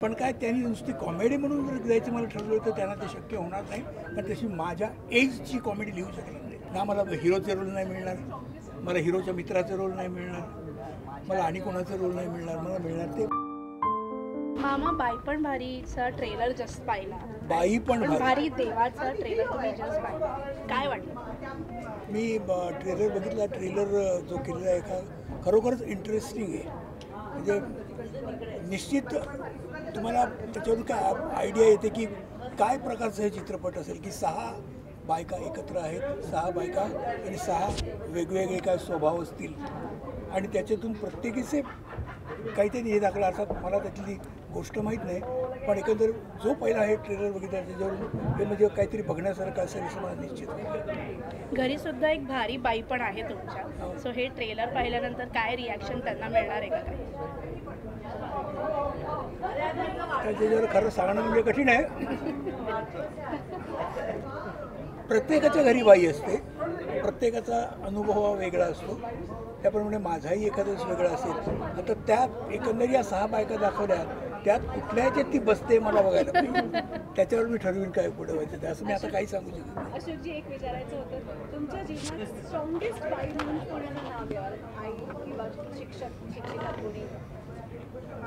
पण काय त्यांनी नुसती कॉमेडी म्हणून जर द्यायचं मला ठरवलं तर त्यांना ते शक्य होणार नाही. पण तशी माझ्या एजची कॉमेडी लिहू शकणार नाही ना. मला हिरोचे रोल नाही मिळणार, मला हिरोच्या मित्राचा रोल नाही मिळणार, मला आणि कोणाचा रोल नाही मिळणार. मला मिळणार ते मामा बाई पण भारीचा ट्रेलर जस्ट पाहिला. बाई पण भारी देवाचा ट्रेलर तुम्ही जस्ट पाहिला, काय वाटलं? मी ट्रेलर बघितला. ट्रेलर जो केलेला आहे का खरोखरच इंटरेस्टिंग आहे. म्हणजे निश्चित तुम्हाला त्याच्यावरून काय आयडिया येते की काय प्रकारचं हे चित्रपट असेल की 6 बायका एकत्र आहेत, 6 बायका आणि 6 वेगवेगळे काय स्वभाव असतील आणि त्याच्यातून प्रत्येकीचे काहीतरी हे दाखला. अर्थात मला त्यातली गोष्ट माहीत नाही, पण एकंदर जो पहिला हे ट्रेलर बघितला त्याच्यावरून हे म्हणजे काहीतरी बघण्यासारखं असेल असं मला निश्चित वाटतं. घरी सुद्धा एक भारी बाई पण आहे तुमच्या, सो हे ट्रेलर पाहिल्यानंतर काय रिॲक्शन त्यांना मिळणार आहे का काही? त्याच्यावर खरं सांगणं म्हणजे कठीण आहे. प्रत्येकाच्या घरी बाई असते, प्रत्येकाचा अनुभव हा वेगळा असतो. त्याप्रमाणे माझाही एखादंच वेगळा असेल. आता त्यात एकंदर या 6 बायका दाखवल्या, त्यात कुठल्या ह्याच्यात ती बसते मला बघायला पाहिजे. त्याच्यावर मी ठरवीन काय पुढे व्हायचं ते. असं मी आता काही सांगू शकत नाही. अशोकजी, एक विचारायचं होतं, तुमच्या जीवनात स्ट्रॉंगेस्ट बाई म्हणून कोणाला नाव द्याल? आई किंवा शिक्षक, शिक्षिका कोणी?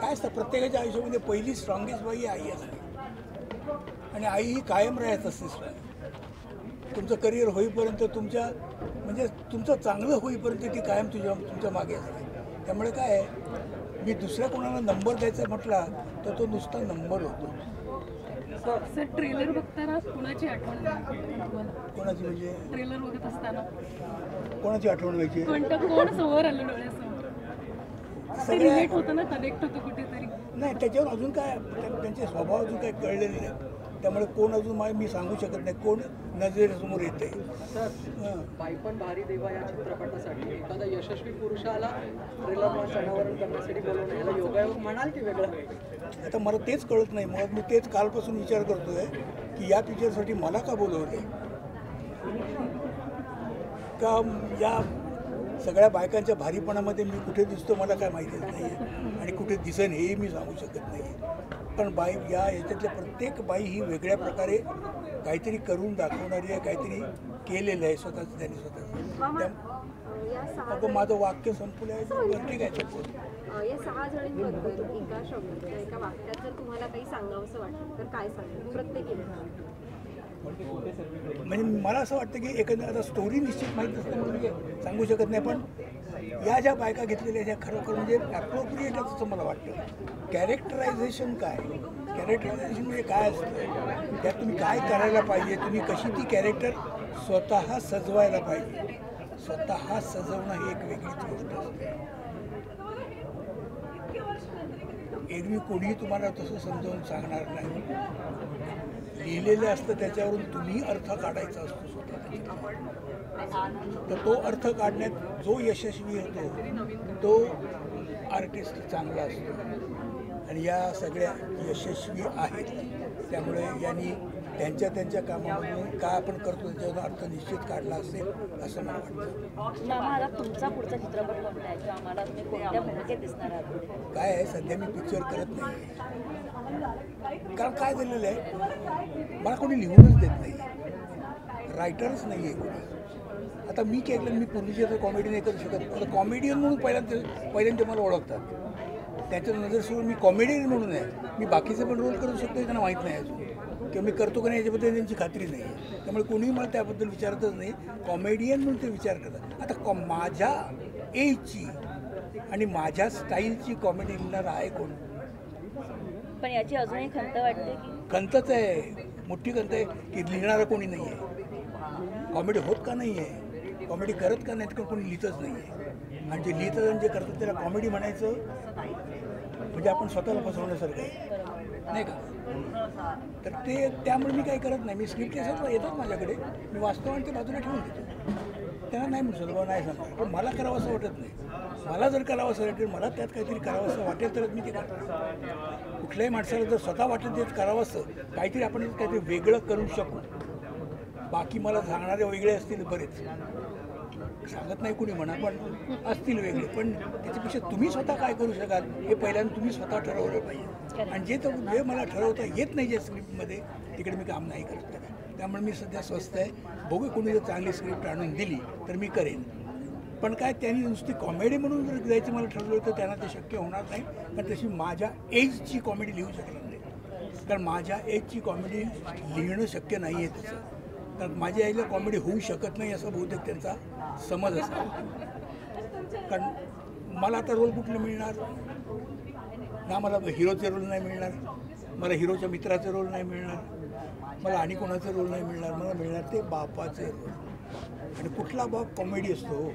काय असतं प्रत्येकाच्या आयुष्यामध्ये पहिली स्ट्रॉंगेस्ट बाई आई असते आणि आई ही कायम राहत असते. तुमचं करिअर होईपर्यंत म्हणजे तुमचं चांगलं होईपर्यंत ती कायम तुमच्या मागे असते. त्यामुळे काय आहे, मी दुसऱ्या कोणाला नंबर द्यायचा म्हटला तर तो नुसता नंबर होतो. सर, ट्रेलर बघताना कुणाची आठवण तुम्हाला? कोणाची म्हणजे ट्रेलर बघत असताना कोणाची आठवण व्हायची? कोण समोर आलं डोळ्यासमोर? ते रिलेट होतं ना, कनेक्ट होतं कुठेतरी. नाही, त्याच्यावर अजून काय त्यांचे स्वभाव अजून काय कळलेले नाही. त्यामुळे कोण अजून मी सांगू शकत नाही कोण नजरेसमोर येते. बाई पण भारी देवा या चित्रपटासाठी एखादा यशस्वी पुरुषाला ट्रेलर अनावरण करण्यासाठी बोलवणं, याला योगायोग म्हणाल की वेगळं? आता मला तेच कळत नाही. मग मी तेच कालपासून विचार करतोय की या पिक्चरसाठी मला का बोलवले, का या सगळ्या बायकांच्या भारीपणामध्ये मी कुठे दिसतो मला काय माहितीच नाही आहे आणि कुठे दिसेन हेही मी सांगू शकत नाही. पण बाई याच्यातल्या प्रत्येक बाई ही वेगळ्या प्रकारे काहीतरी करून दाखवणारी आहे, काहीतरी केलेलं आहे स्वतःचं त्यांनी स्वतःचं. अगं माझं वाक्य संपलं आहे, ठीक आहे. या 6 जणींबद्दल एका शब्दात एका वाक्यात जर तुम्हाला काही सांगावंसं वाटतं तर काय सांगाल प्रत्येकीने? म्हणजे मला असं वाटतं की एकंदर आता स्टोरी निश्चित माहीत नसल्यामुळे मी सांगू शकत नाही. पण या ज्या बायका घेतलेल्या ज्या खरोखर म्हणजे ॲप्रोप्रिएट आहे असं मला वाटतं. कॅरेक्टरायझेशन काय, कॅरेक्टरायझेशन म्हणजे काय असतं, त्यात तुम्ही काय करायला पाहिजे, तुम्ही कशी ती कॅरेक्टर स्वतः सजवायला पाहिजे. स्वतः सजवणं ही एक वेगळीच गोष्ट असते. एरवी कोणीही तुम्हाला तसं समजावून सांगणार नाही. लिहिलेलं असतं त्याच्यावरून तुम्ही अर्थ काढायचा असतो स्वतः. तर तो अर्थ काढण्यात जो यशस्वी होतो तो आर्टिस्ट चांगला असतो आणि या सगळ्या यशस्वी आहेत. त्यामुळे यांनी त्यांच्या कामामधून काय आपण करतो त्याच्यावर अर्थ निश्चित काढला असेल असं मला वाटतं. मामा, आता तुमचा पुढचा चित्रपट कोणता आहे किंवा आम्हाला तुम्ही कोणत्या भूमिकेत दिसणार आहात? काय आहे, सध्या मी पिक्चर करत नाही. कारण काय झालेलं आहे, मला कोणी लिहूनच देत नाही, रायटरच नाही आहे कोणी. आता मी केलं, मी पूर्वीचे तर कॉमेडी नाही करू शकत. आता कॉमेडियन म्हणून पहिल्यांदा मला ओळखतात. त्याच्या नजरेसमोर मी कॉमेडियन म्हणून आहे. मी बाकीचे पण रोल करू शकतो त्यांना माहीत नाही अजून, किंवा मी करतो का नाही याच्याबद्दल त्यांची खात्री नाही आहे. त्यामुळे कोणीही मला त्याबद्दल विचारतच नाही. कॉमेडियन म्हणून ते विचार करतात. आता माझ्या एजची आणि माझ्या स्टाईलची कॉमेडी लिहिणार आहे कोण? पण याची अजूनही खंत वाटते की? खंतच आहे, मोठी खंत आहे की लिहिणारा कोणी नाही आहे. कॉमेडी होत का नाही आहे, कॉमेडी करत का नाहीत, का कोणी लिहितच नाही आहे. आणि जे लिहितात आणि जे करतात त्याला कॉमेडी म्हणायचं म्हणजे आपण स्वतःला फसवण्यासारखं आहे, नाही का? तर त्यामुळे मी काही करत नाही. मी स्क्रिप्ट येतात माझ्याकडे, मी वाचतो आणि ते बाजूला ठेवून देतो. त्यांना नाही म्हणू शकतो, नाही सांगतो. पण मला करावं असं वाटत नाही. मला जर करावं असं वाटेल, मला त्यात काहीतरी करावं असं वाटेल तरच मी ते करतो. कुठल्याही माणसाला जर स्वतः वाटेल तेच करावं असं काहीतरी आपण काहीतरी वेगळं करू शकू. बाकी मला सांगणारे वेगळे असतील बरेच. सांगत नाही कुणी म्हणा, पण असतील वेगळे. पण त्याच्यापेक्षा तुम्ही स्वतः काय करू शकाल हे पहिल्यांदा तुम्ही स्वतः ठरवलं पाहिजे. आणि जे मला ठरवता येत नाही जे स्क्रिप्टमध्ये, तिकडे मी काम नाही करत. त्यामुळे मी सध्या स्वस्त आहे. बघू कोणी जर चांगली स्क्रिप्ट आणून दिली तर मी करेन. पण काय त्यांनी नुसती कॉमेडी म्हणून जर द्यायचं मला ठरवलं तर त्यांना ते शक्य होणार नाही. कारण तशी माझ्या एजची कॉमेडी लिहू शकणार नाही. कारण माझ्या एजची कॉमेडी लिहिणं शक्य नाही आहे त्याचं. कारण माझ्या एजला कॉमेडी होऊ शकत नाही असं बहुतेक त्यांचा समज असा. कारण मला आता रोल कुठलं मिळणार ना, मला हिरोचे रोल नाही मिळणार, मला हिरोच्या मित्राचे रोल नाही मिळणार, मला आणि कोणाचे रोल नाही मिळणार. मला मिळणार ते बापाचे रोल. आणि कुठला बाप कॉमेडी असतो.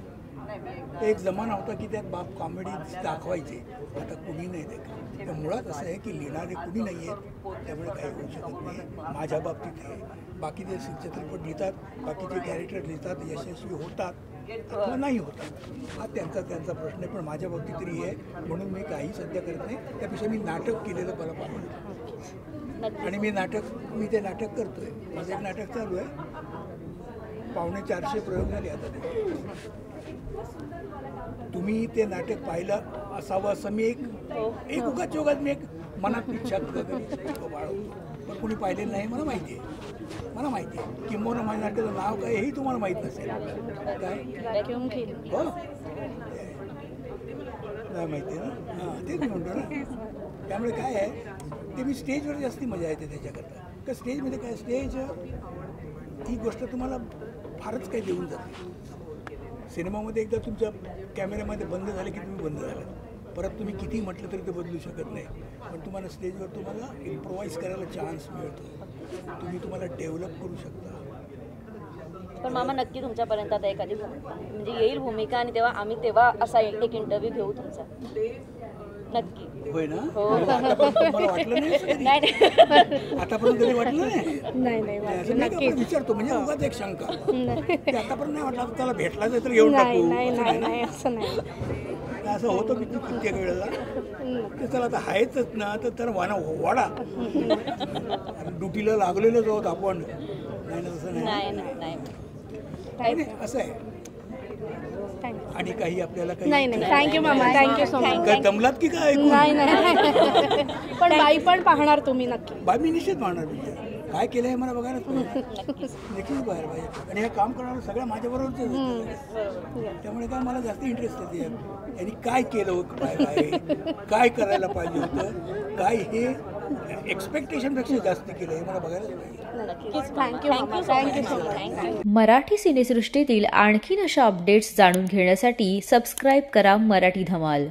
एक जमाना होता की त्यात बाप कॉमेडी दाखवायचे, आता कुणी नाही देखत. तर मुळात असं आहे की लिहिणारे कुणी नाही आहेत, त्यामुळे काही होऊ शकत नाही. माझ्या बाबतीत आहे. बाकीचे चित्रपट लिहितात, बाकीचे कॅरेक्टर लिहितात, यशस्वी होतात अथवा नाही होतात, हा त्यांचा प्रश्न आहे. पण माझ्या बाबतीत तरी आहे, म्हणून मी काही सध्या करत नाही. त्यापेक्षा मी नाटक केलेलं बरं पाहिजे. आणि मी ते नाटक करतोय. माझं एक नाटक चालू आहे, 450 प्रयोग झाले आता ते. तुम्ही ते नाटक पाहिलं असावं असं मी एक उगाच मी एक मनात इच्छा बाळगतो. पण कुणी पाहिलेलं नाही मला माहिती आहे. किंबहुना माझ्या नाटकाचं नाव काय हेही तुम्हाला माहीत नसेल. काय हो काय माहिती आहे ना, हां तेच मी म्हणतो ना. त्यामुळे काय आहे ते मी स्टेजवर जास्ती मजा येते त्याच्याकरता. तर स्टेजमध्ये काय, स्टेज ही गोष्ट तुम्हाला फारच काही देऊन जाते. सिनेमामध्ये एकदा तुमच्या कॅमेऱ्यामध्ये बंद झाले की तुम्ही बंद झाला. परत तुम्ही किती म्हटलं तरी ते बदलू शकत नाही. पण तुम्हाला स्टेजवर तुम्हाला इम्प्रोवाईज करायला चान्स मिळतो. तुम्हाला डेव्हलप करू शकता. पण मामा नक्की तुमच्यापर्यंत आता एखादी म्हणजे येईल भूमिका, आणि तेव्हा असा एक इंटरव्ह्यू घेऊ तुमचा नक्की. होय ना. हो. मला वाटलं नाही आतापर्यंत कधी वाटलं नाही. विचारतो म्हणजे उगाच एक शंका. आतापर्यंत नाही वाटलं त्याला भेटला तर येऊन टाकू असं होतं मी कित्येक वेळेला. ते चला आता आहेच ना, तर त्याला वाडा ड्युटीला लागलेलोच आहोत आपण. नाही ना तसं नाही असं आहे. आणि काही आपल्याला काही थँक्यू मामा, थँक्यू सो मच. काय दमलात की काय? नाही पण बाई पण पाहणार तुम्ही नक्की? बाई मी निश्चित पाहणार. काय केलं आहे मला बघायलाच पाहिजे, नक्कीच बघायला पाहिजे. आणि हे काम करणारं सगळं माझ्याबरोबरच. त्यामुळे काय मला जास्त इंटरेस्ट येते यांनी काय केलं, काय करायला पाहिजे होतं, काय हे एक्सपेक्टेशनपेक्षा जास्त केलं हे मला बघायलाच पाहिजे. थँक्यू. मराठी सिनेसृष्टीतील आणखीन अशा अपडेट्स जाणून घेण्यासाठी सबस्क्राईब करा मराठी धमाल.